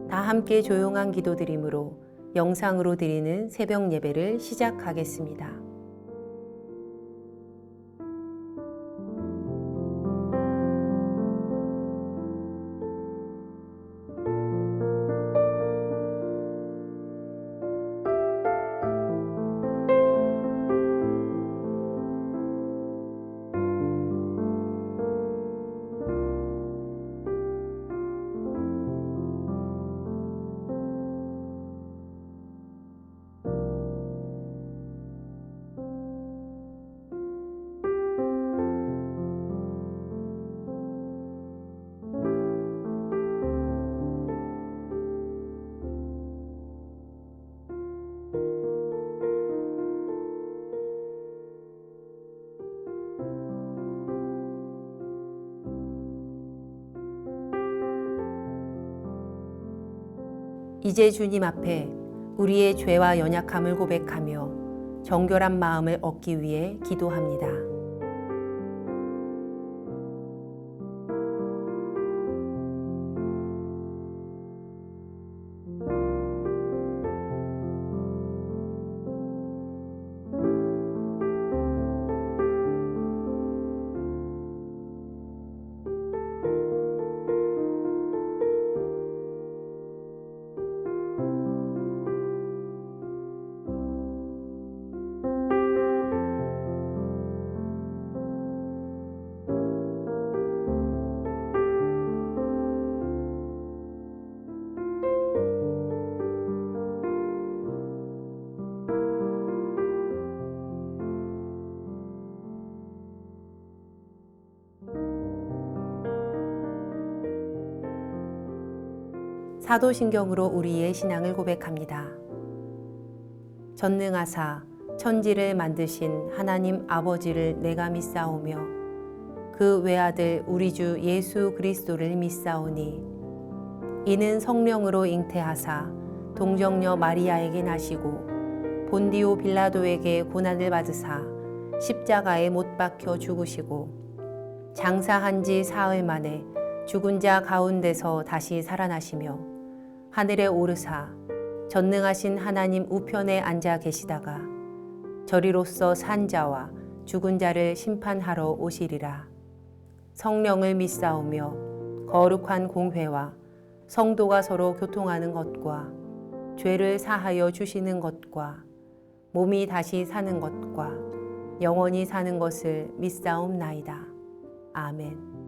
다 함께 조용한 기도드림으로 영상으로 드리는 새벽 예배를 시작하겠습니다. 이제 주님 앞에 우리의 죄와 연약함을 고백하며 정결한 마음을 얻기 위해 기도합니다. 사도신경으로 우리의 신앙을 고백합니다. 전능하사 천지를 만드신 하나님 아버지를 내가 믿사오며 그 외아들 우리 주 예수 그리스도를 믿사오니 이는 성령으로 잉태하사 동정녀 마리아에게 나시고 본디오 빌라도에게 고난을 받으사 십자가에 못 박혀 죽으시고 장사한 지 사흘 만에 죽은 자 가운데서 다시 살아나시며 하늘에 오르사 전능하신 하나님 우편에 앉아 계시다가 저리로서 산 자와 죽은 자를 심판하러 오시리라. 성령을 믿사오며 거룩한 공회와 성도가 서로 교통하는 것과 죄를 사하여 주시는 것과 몸이 다시 사는 것과 영원히 사는 것을 믿사옵나이다. 아멘.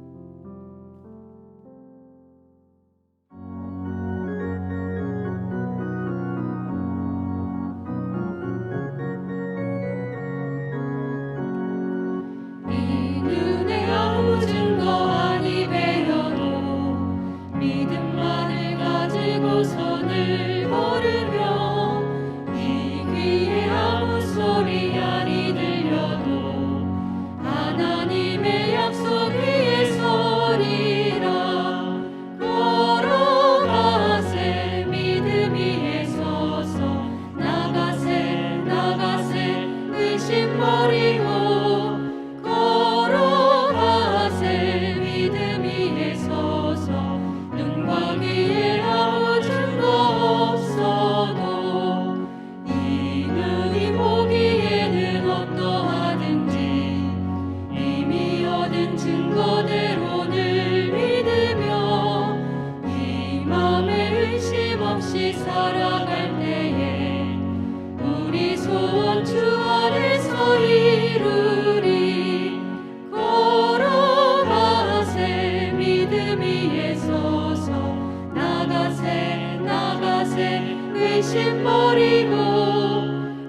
의심 버리고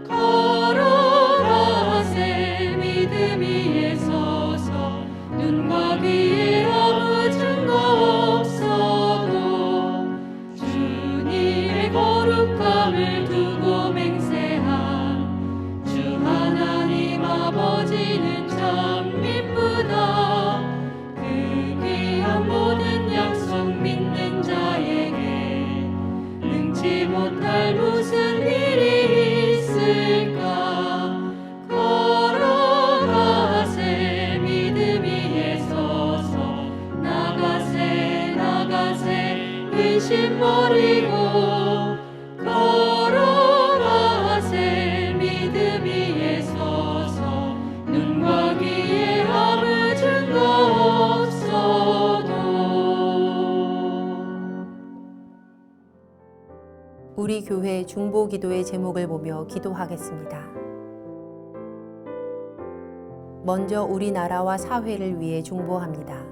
걸어가세 믿음 위에 서서 눈과 귀에 아무 증거 없어도 주님의 거룩함을 두고 맹세한 주 하나님 아버지는 참 미쁘다. 그 귀한 모든 약속 믿는 자에게 능치 못할 무슨 일이 있을까. 걸어가세 믿음 위에 서서 근심 버리고 걸어가세 믿음 위에 서서 눈과 귀에 아무 증거 없어도. 우리 교회 중보 기도의 제목을 보며 기도하겠습니다. 먼저 우리나라와 사회를 위해 중보합니다.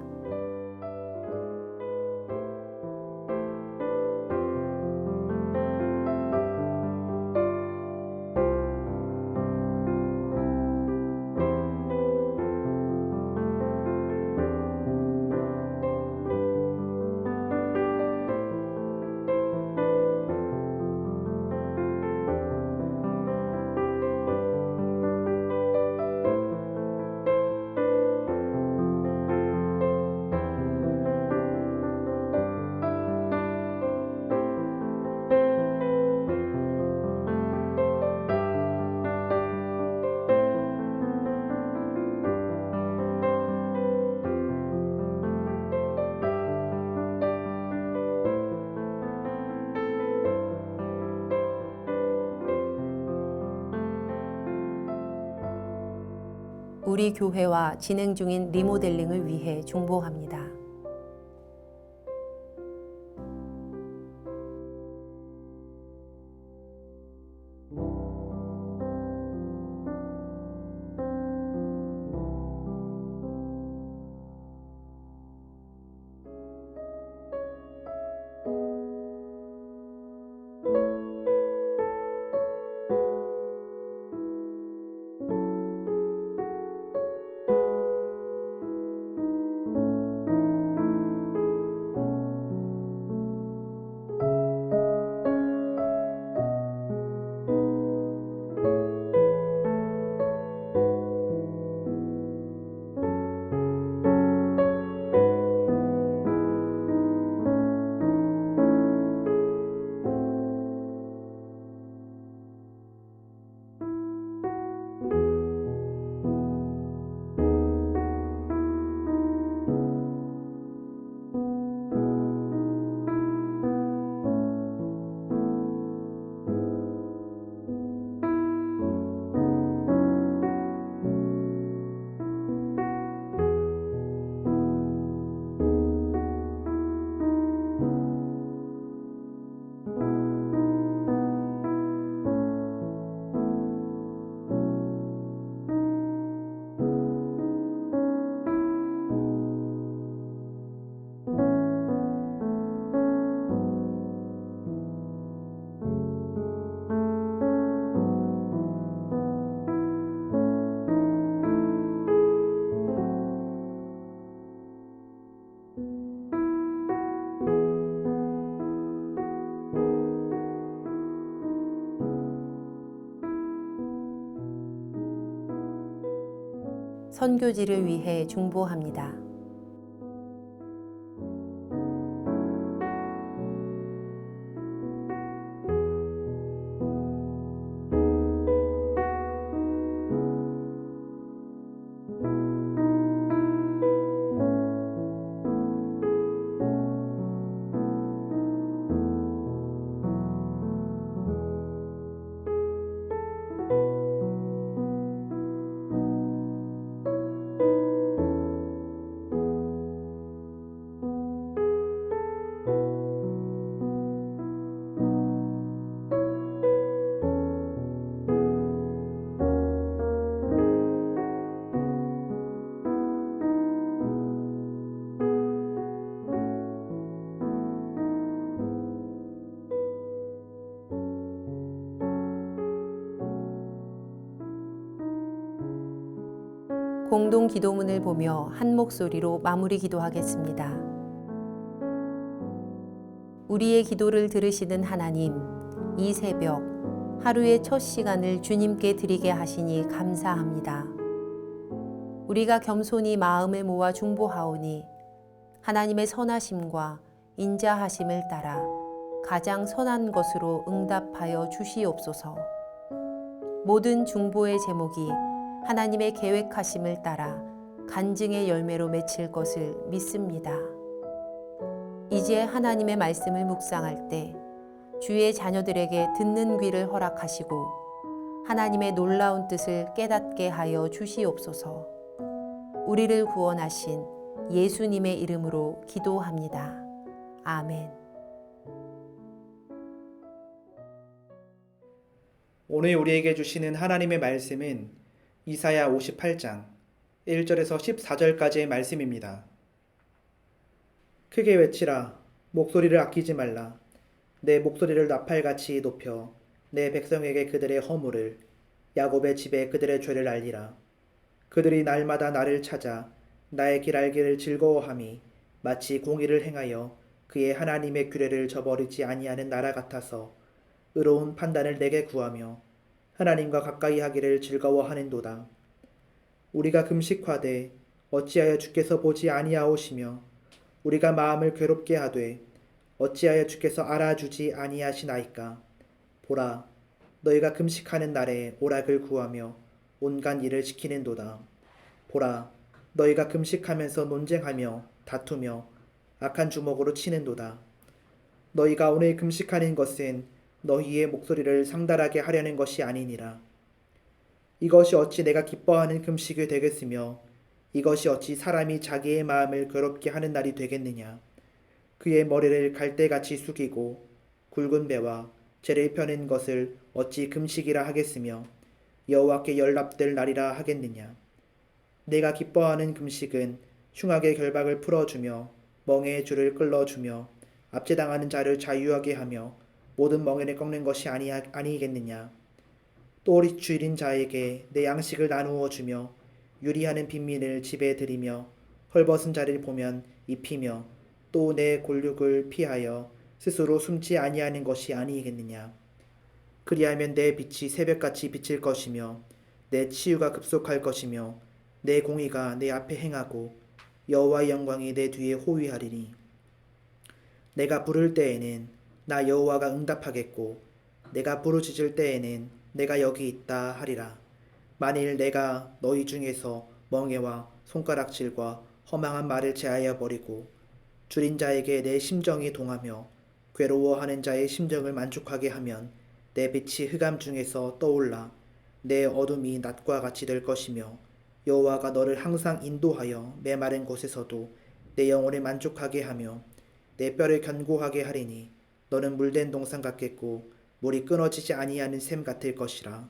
우리 교회와 진행 중인 리모델링을 위해 중보합니다. 선교지를 위해 중보합니다. 공동 기도문을 보며 한 목소리로 마무리 기도하겠습니다. 우리의 기도를 들으시는 하나님, 이 새벽 하루의 첫 시간을 주님께 드리게 하시니 감사합니다. 우리가 겸손히 마음을 모아 중보하오니 하나님의 선하심과 인자하심을 따라 가장 선한 것으로 응답하여 주시옵소서. 모든 중보의 제목이 하나님의 계획하심을 따라 간증의 열매로 맺힐 것을 믿습니다. 이제 하나님의 말씀을 묵상할 때 주의 자녀들에게 듣는 귀를 허락하시고 하나님의 놀라운 뜻을 깨닫게 하여 주시옵소서. 우리를 구원하신 예수님의 이름으로 기도합니다. 아멘. 오늘 우리에게 주시는 하나님의 말씀은 이사야 58장 1절에서 14절까지의 말씀입니다. 크게 외치라. 목소리를 아끼지 말라. 내 목소리를 나팔같이 높여 내 백성에게 그들의 허물을, 야곱의 집에 그들의 죄를 알리라. 그들이 날마다 나를 찾아 나의 길 알기를 즐거워함이 마치 공의를 행하여 그의 하나님의 규례를 저버리지 아니하는 나라 같아서 의로운 판단을 내게 구하며 하나님과 가까이 하기를 즐거워하는도다. 우리가 금식하되 어찌하여 주께서 보지 아니하오시며 우리가 마음을 괴롭게 하되 어찌하여 주께서 알아주지 아니하시나이까. 보라, 너희가 금식하는 날에 오락을 구하며 온갖 일을 시키는도다. 보라, 너희가 금식하면서 논쟁하며 다투며 악한 주먹으로 치는도다. 너희가 오늘 금식하는 것은 너희의 목소리를 상달하게 하려는 것이 아니니라. 이것이 어찌 내가 기뻐하는 금식이 되겠으며 이것이 어찌 사람이 자기의 마음을 괴롭게 하는 날이 되겠느냐. 그의 머리를 갈대같이 숙이고 굵은 배와 재를 펴는 것을 어찌 금식이라 하겠으며 여호와께 연락될 날이라 하겠느냐. 내가 기뻐하는 금식은 흉악의 결박을 풀어주며 멍에의 줄을 끌어주며 압제당하는 자를 자유하게 하며 모든 멍에를 꺾는 것이 아니겠느냐. 또 줄인 자에게 내 양식을 나누어 주며 유리하는 빈민을 집에 들이며 헐벗은 자를 보면 입히며 또 내 골육을 피하여 스스로 숨지 아니하는 것이 아니겠느냐. 그리하면 내 빛이 새벽같이 비칠 것이며 내 치유가 급속할 것이며 내 공의가 내 앞에 행하고 여호와의 영광이 내 뒤에 호위하리니. 내가 부를 때에는 나 여호와가 응답하겠고 내가 부르짖을 때에는 내가 여기 있다 하리라. 만일 내가 너희 중에서 멍에와 손가락질과 허망한 말을 제하여 버리고 줄인 자에게 내 심정이 동하며 괴로워하는 자의 심정을 만족하게 하면 내 빛이 흑암 중에서 떠올라 내 어둠이 낮과 같이 될 것이며 여호와가 너를 항상 인도하여 메마른 곳에서도 내 영혼을 만족하게 하며 내 뼈를 견고하게 하리니 너는 물된 동산 같겠고 물이 끊어지지 아니하는 샘 같을 것이라.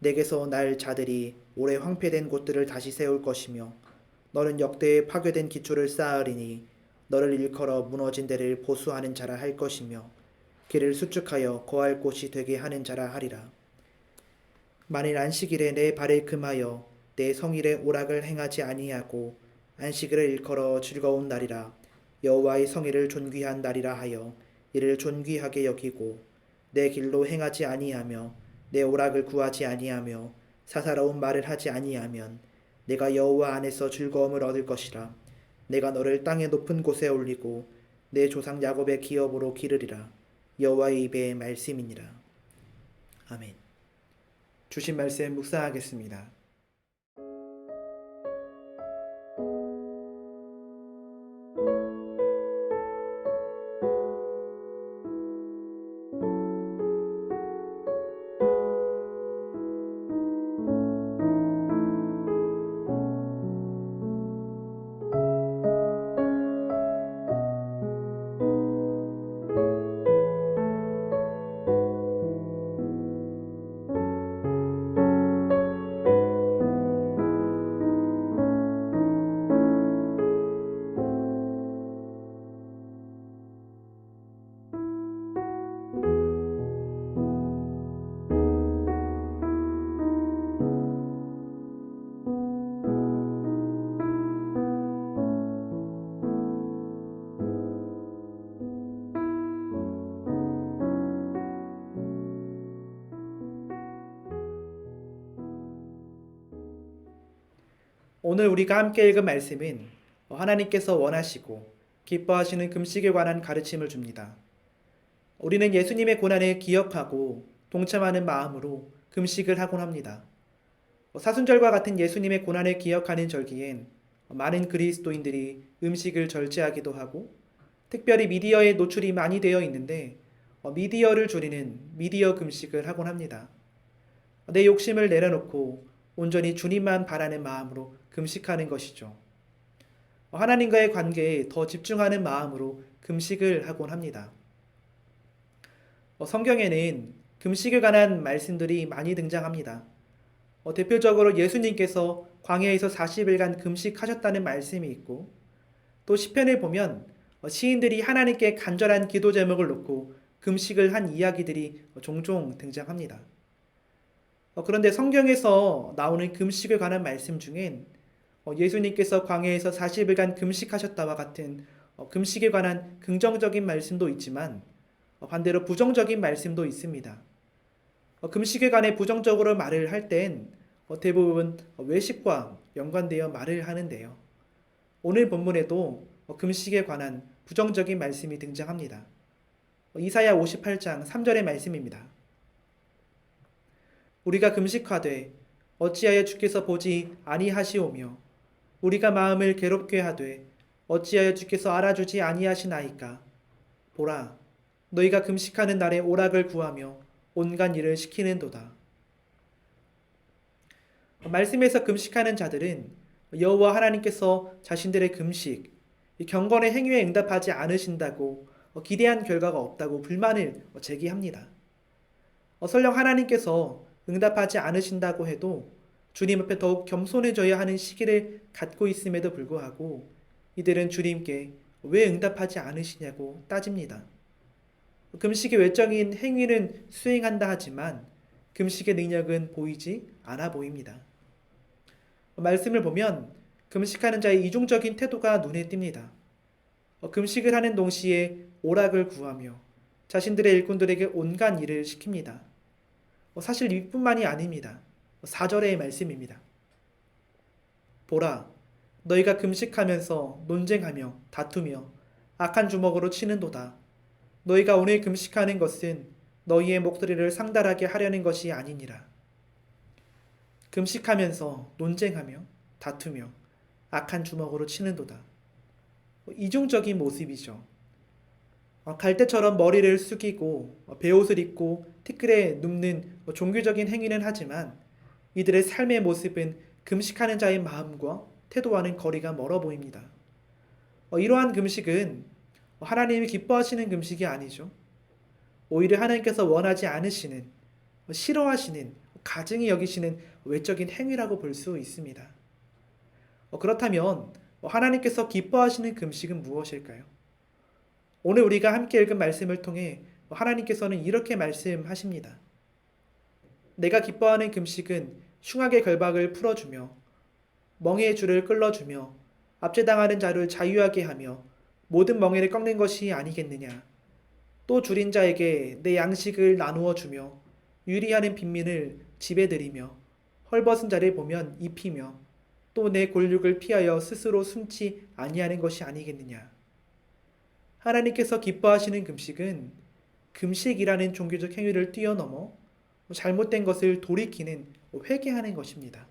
내게서 날 자들이 오래 황폐된 곳들을 다시 세울 것이며 너는 역대에 파괴된 기초를 쌓으리니 너를 일컬어 무너진 데를 보수하는 자라 할 것이며 길을 수축하여 거할 곳이 되게 하는 자라 하리라. 만일 안식일에 내 발을 금하여 내 성일에 오락을 행하지 아니하고 안식일을 일컬어 즐거운 날이라 여호와의 성일을 존귀한 날이라 하여 이를 존귀하게 여기고 내 길로 행하지 아니하며 내 오락을 구하지 아니하며 사사로운 말을 하지 아니하면 내가 여호와 안에서 즐거움을 얻을 것이라. 내가 너를 땅의 높은 곳에 올리고 내 조상 야곱의 기업으로 기르리라. 여호와의 입의 말씀이니라. 아멘. 주신 말씀 묵상하겠습니다. 오늘 우리가 함께 읽은 말씀은 하나님께서 원하시고 기뻐하시는 금식에 관한 가르침을 줍니다. 우리는 예수님의 고난을 기억하고 동참하는 마음으로 금식을 하곤 합니다. 사순절과 같은 예수님의 고난을 기억하는 절기엔 많은 그리스도인들이 음식을 절제하기도 하고 특별히 미디어에 노출이 많이 되어 있는데 미디어를 줄이는 미디어 금식을 하곤 합니다. 내 욕심을 내려놓고 온전히 주님만 바라는 마음으로 금식하는 것이죠. 하나님과의 관계에 더 집중하는 마음으로 금식을 하곤 합니다. 성경에는 금식에 관한 말씀들이 많이 등장합니다. 대표적으로 예수님께서 광야에서 40일간 금식하셨다는 말씀이 있고, 또 시편을 보면 시인들이 하나님께 간절한 기도 제목을 놓고 금식을 한 이야기들이 종종 등장합니다. 그런데 성경에서 나오는 금식에 관한 말씀 중엔 예수님께서 광야에서 40일간 금식하셨다와 같은 금식에 관한 긍정적인 말씀도 있지만 반대로 부정적인 말씀도 있습니다. 금식에 관해 부정적으로 말을 할 땐 대부분 외식과 연관되어 말을 하는데요. 오늘 본문에도 금식에 관한 부정적인 말씀이 등장합니다. 이사야 58장 3절의 말씀입니다. 우리가 금식하되 어찌하여 주께서 보지 아니하시오며 우리가 마음을 괴롭게 하되 어찌하여 주께서 알아주지 아니하시나이까. 보라, 너희가 금식하는 날에 오락을 구하며 온갖 일을 시키는도다. 말씀에서 금식하는 자들은 여호와 하나님께서 자신들의 금식, 경건의 행위에 응답하지 않으신다고 기대한 결과가 없다고 불만을 제기합니다. 설령 하나님께서 응답하지 않으신다고 해도 주님 앞에 더욱 겸손해져야 하는 시기를 갖고 있음에도 불구하고 이들은 주님께 왜 응답하지 않으시냐고 따집니다. 금식의 외적인 행위는 수행한다 하지만 금식의 능력은 보이지 않아 보입니다. 말씀을 보면 금식하는 자의 이중적인 태도가 눈에 띕니다. 금식을 하는 동시에 오락을 구하며 자신들의 일꾼들에게 온갖 일을 시킵니다. 사실 이뿐만이 아닙니다. 4절의 말씀입니다. 보라, 너희가 금식하면서 논쟁하며 다투며 악한 주먹으로 치는도다. 너희가 오늘 금식하는 것은 너희의 목소리를 상달하게 하려는 것이 아니니라. 금식하면서 논쟁하며 다투며 악한 주먹으로 치는도다. 이중적인 모습이죠. 갈대처럼 머리를 숙이고 베옷을 입고 티끌에 눕는 종교적인 행위는 하지만 이들의 삶의 모습은 금식하는 자의 마음과 태도와는 거리가 멀어 보입니다. 이러한 금식은 하나님이 기뻐하시는 금식이 아니죠. 오히려 하나님께서 원하지 않으시는, 싫어하시는, 가증히 여기시는 외적인 행위라고 볼 수 있습니다. 그렇다면 하나님께서 기뻐하시는 금식은 무엇일까요? 오늘 우리가 함께 읽은 말씀을 통해 하나님께서는 이렇게 말씀하십니다. 내가 기뻐하는 금식은 흉악의 결박을 풀어주며 멍에의 줄을 끌어주며 압제당하는 자를 자유하게 하며 모든 멍에를 꺾는 것이 아니겠느냐. 또 줄인 자에게 내 양식을 나누어 주며 유리하는 빈민을 집에 들이며 헐벗은 자를 보면 입히며 또 내 골육을 피하여 스스로 숨지 아니하는 것이 아니겠느냐. 하나님께서 기뻐하시는 금식은 금식이라는 종교적 행위를 뛰어넘어 잘못된 것을 돌이키는 회개하는 것입니다.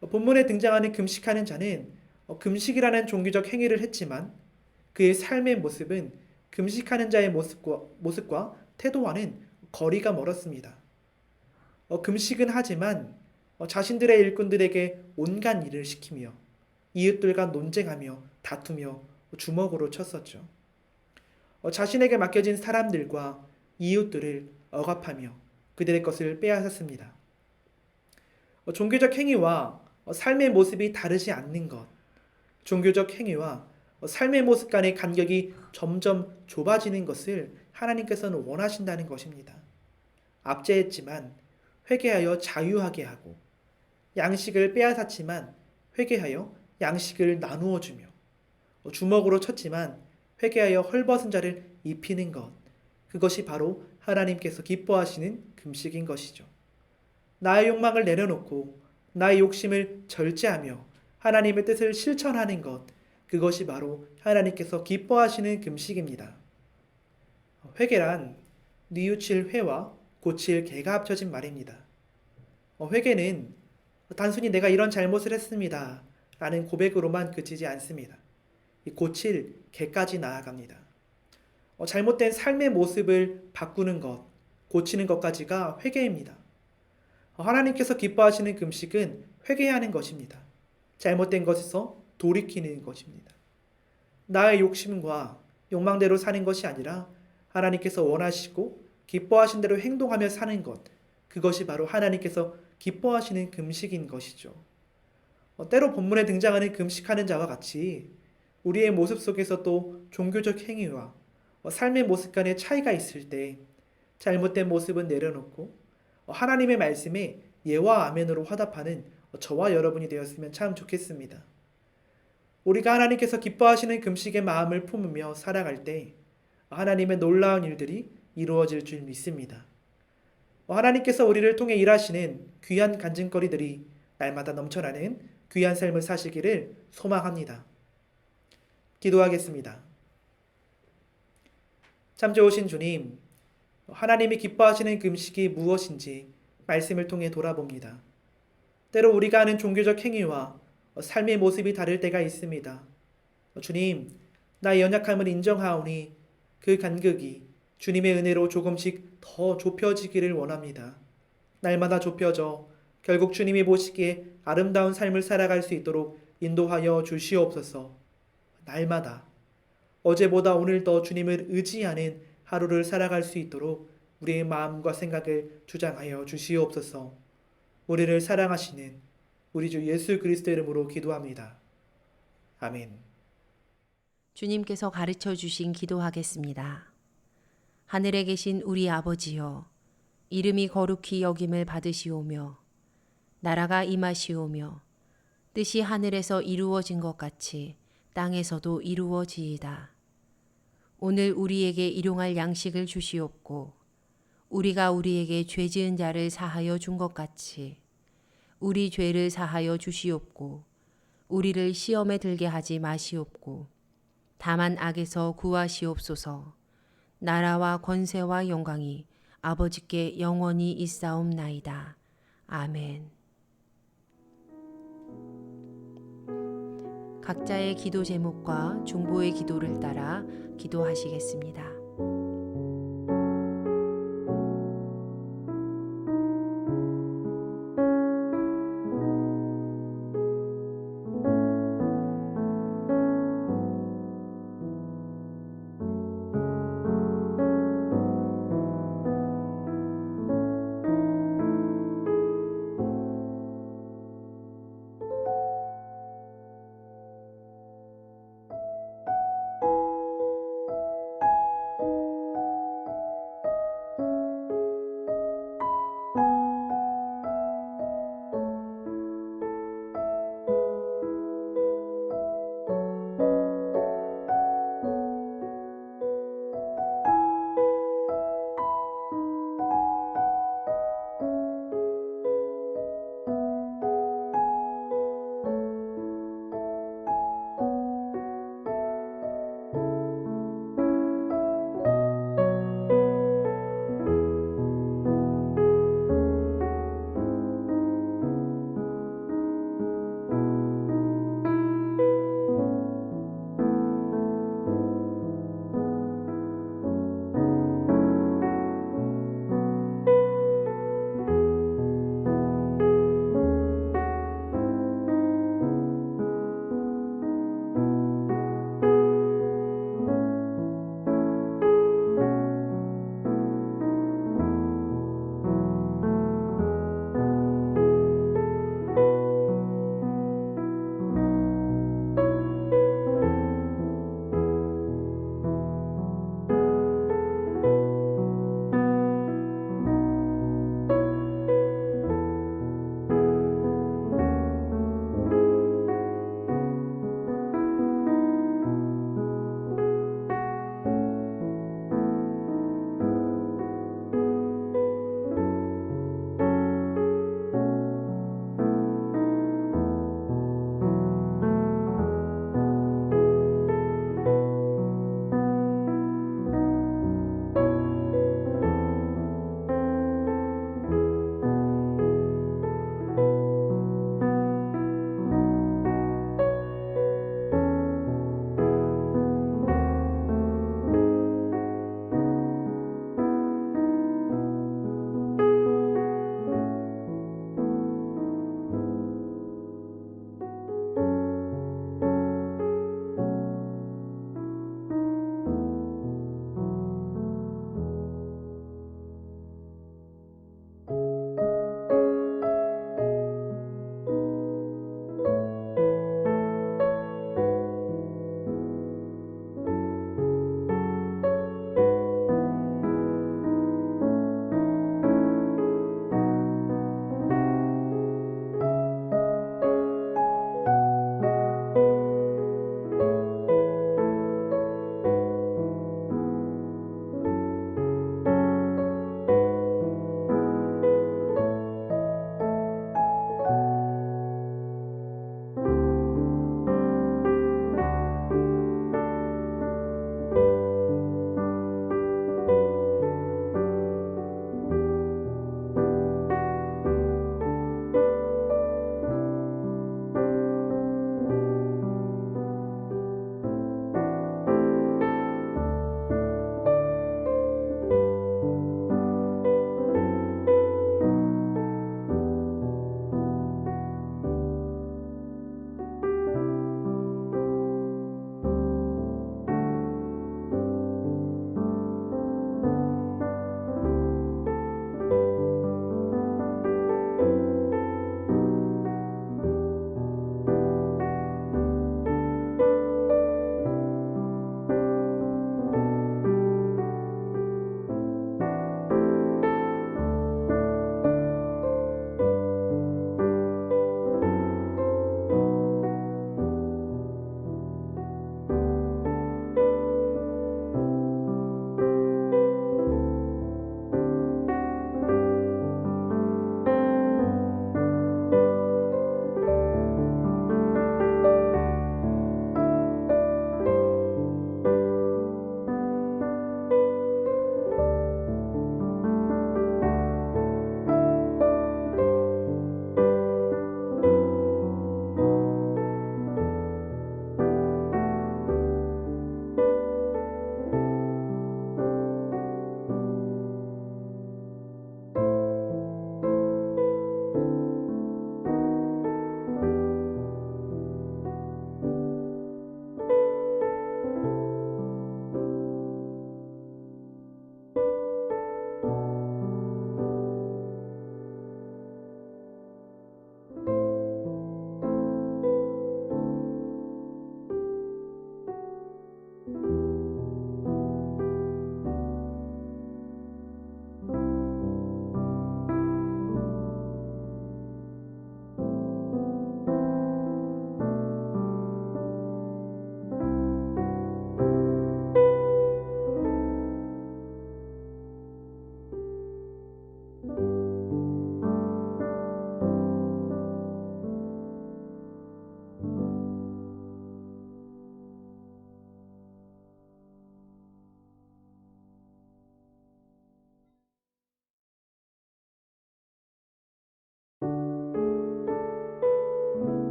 본문에 등장하는 금식하는 자는 금식이라는 종교적 행위를 했지만 그의 삶의 모습은 금식하는 자의 모습과 태도와는 거리가 멀었습니다. 금식은 하지만 자신들의 일꾼들에게 온갖 일을 시키며 이웃들과 논쟁하며 다투며 주먹으로 쳤었죠. 자신에게 맡겨진 사람들과 이웃들을 억압하며 그들의 것을 빼앗았습니다. 종교적 행위와 삶의 모습이 다르지 않는 것, 종교적 행위와 삶의 모습 간의 간격이 점점 좁아지는 것을 하나님께서는 원하신다는 것입니다. 압제했지만 회개하여 자유하게 하고 양식을 빼앗았지만 회개하여 양식을 나누어 주며 주먹으로 쳤지만 회개하여 헐벗은 자를 입히는 것, 그것이 바로 하나님께서 기뻐하시는 금식인 것이죠. 나의 욕망을 내려놓고 나의 욕심을 절제하며 하나님의 뜻을 실천하는 것, 그것이 바로 하나님께서 기뻐하시는 금식입니다. 회개란 뉘우칠 회와 고칠 개가 합쳐진 말입니다. 회개는 단순히 내가 이런 잘못을 했습니다 라는 고백으로만 그치지 않습니다. 고칠 개까지 나아갑니다. 잘못된 삶의 모습을 바꾸는 것, 고치는 것까지가 회개입니다. 하나님께서 기뻐하시는 금식은 회개하는 것입니다. 잘못된 것에서 돌이키는 것입니다. 나의 욕심과 욕망대로 사는 것이 아니라 하나님께서 원하시고 기뻐하신 대로 행동하며 사는 것, 그것이 바로 하나님께서 기뻐하시는 금식인 것이죠. 때로 본문에 등장하는 금식하는 자와 같이 우리의 모습 속에서 또 종교적 행위와 삶의 모습 간의 차이가 있을 때 잘못된 모습은 내려놓고 하나님의 말씀에 예와 아멘으로 화답하는 저와 여러분이 되었으면 참 좋겠습니다. 우리가 하나님께서 기뻐하시는 금식의 마음을 품으며 살아갈 때 하나님의 놀라운 일들이 이루어질 줄 믿습니다. 하나님께서 우리를 통해 일하시는 귀한 간증거리들이 날마다 넘쳐나는 귀한 삶을 사시기를 소망합니다. 기도하겠습니다. 참 좋으신 주님, 하나님이 기뻐하시는 금식이 무엇인지 말씀을 통해 돌아봅니다. 때로 우리가 하는 종교적 행위와 삶의 모습이 다를 때가 있습니다. 주님, 나의 연약함을 인정하오니 그 간극이 주님의 은혜로 조금씩 더 좁혀지기를 원합니다. 날마다 좁혀져 결국 주님이 보시기에 아름다운 삶을 살아갈 수 있도록 인도하여 주시옵소서. 날마다 어제보다 오늘 더 주님을 의지하는 하루를 살아갈 수 있도록 우리의 마음과 생각을 주장하여 주시옵소서. 우리를 사랑하시는 우리 주 예수 그리스도 이름으로 기도합니다. 아멘. 주님께서 가르쳐 주신 기도하겠습니다. 하늘에 계신 우리 아버지여, 이름이 거룩히 여김을 받으시오며 나라가 임하시오며 뜻이 하늘에서 이루어진 것 같이 땅에서도 이루어지이다. 오늘 우리에게 일용할 양식을 주시옵고 우리가 우리에게 죄 지은 자를 사하여 준 것 같이 우리 죄를 사하여 주시옵고 우리를 시험에 들게 하지 마시옵고 다만 악에서 구하시옵소서. 나라와 권세와 영광이 아버지께 영원히 있사옵나이다. 아멘. 각자의 기도 제목과 중보의 기도를 따라 기도하시겠습니다.